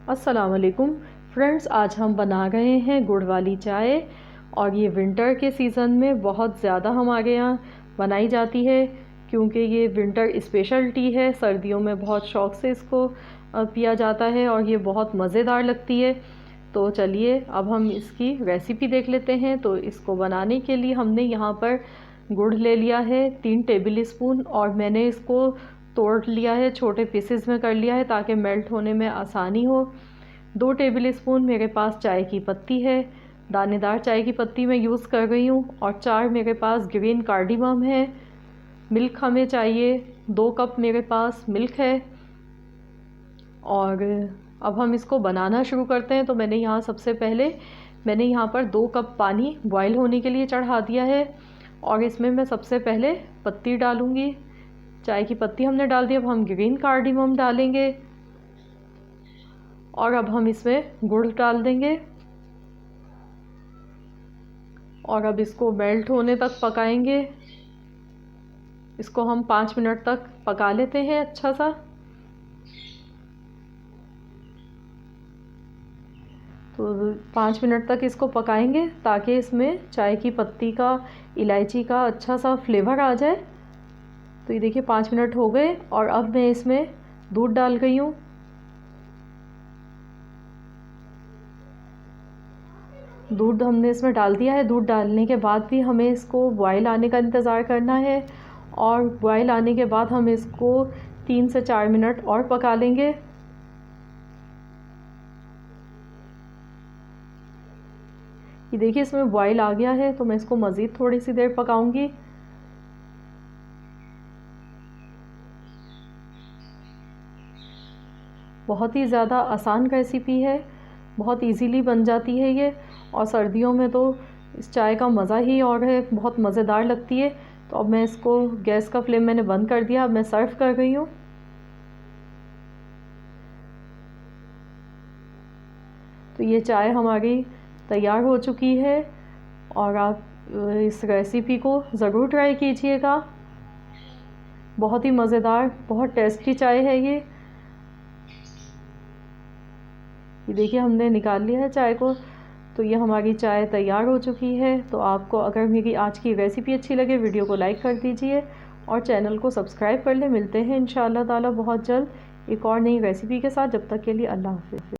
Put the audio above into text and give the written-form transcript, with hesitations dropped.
अस्सलाम वालेकुम फ्रेंड्स, आज हम बना रहे हैं गुड़ वाली चाय। और ये विंटर के सीज़न में बहुत ज़्यादा हमारे यहाँ बनाई जाती है, क्योंकि ये विंटर स्पेशल टी है। सर्दियों में बहुत शौक़ से इसको पिया जाता है और ये बहुत मज़ेदार लगती है। तो चलिए अब हम इसकी रेसिपी देख लेते हैं। तो इसको बनाने के लिए हमने यहाँ पर गुड़ ले लिया है 3 टेबल स्पून, और मैंने इसको तोड़ लिया है, छोटे पीसेस में कर लिया है ताकि मेल्ट होने में आसानी हो। 2 टेबल स्पून मेरे पास चाय की पत्ती है, दानेदार चाय की पत्ती मैं यूज़ कर रही हूँ। और 4 मेरे पास ग्रीन कार्डिमम है। मिल्क हमें चाहिए, 2 कप मेरे पास मिल्क है। और अब हम इसको बनाना शुरू करते हैं। तो मैंने यहाँ सबसे पहले यहाँ पर 2 कप पानी बॉयल होने के लिए चढ़ा दिया है, और इसमें मैं सबसे पहले पत्ती डालूँगी। चाय की पत्ती हमने डाल दी, अब हम ग्रीन कार्डिमम डालेंगे, और अब हम इसमें गुड़ डाल देंगे। और अब इसको मेल्ट होने तक पकाएंगे। इसको हम 5 मिनट तक पका लेते हैं अच्छा सा। तो 5 मिनट तक इसको पकाएंगे ताकि इसमें चाय की पत्ती का, इलायची का अच्छा सा फ्लेवर आ जाए। तो ये देखिए 5 मिनट हो गए, और अब मैं इसमें दूध डाल गई हूँ। दूध हमने इसमें डाल दिया है। दूध डालने के बाद भी हमें इसको बॉयल आने का इंतज़ार करना है, और बॉयल आने के बाद हम इसको 3 से 4 मिनट और पका लेंगे। ये देखिए इसमें बॉयल आ गया है, तो मैं इसको मज़ीद थोड़ी सी देर पकाऊंगी। बहुत ही ज़्यादा आसान रेसिपी है, बहुत इजीली बन जाती है ये। और सर्दियों में तो इस चाय का मज़ा ही और है, बहुत मज़ेदार लगती है। तो अब मैं इसको, गैस का फ्लेम मैंने बंद कर दिया, अब मैं सर्व कर रही हूँ। तो ये चाय हमारी तैयार हो चुकी है, और आप इस रेसिपी को ज़रूर ट्राई कीजिएगा। बहुत ही मज़ेदार, बहुत टेस्टी चाय है ये। देखिए हमने निकाल लिया है चाय को। तो ये हमारी चाय तैयार हो चुकी है। तो आपको अगर मेरी आज की रेसिपी अच्छी लगे, वीडियो को लाइक कर दीजिए और चैनल को सब्सक्राइब कर लें। मिलते हैं इंशाअल्लाह ताला बहुत जल्द एक और नई रेसिपी के साथ। जब तक के लिए अल्लाह हाफ़िज़।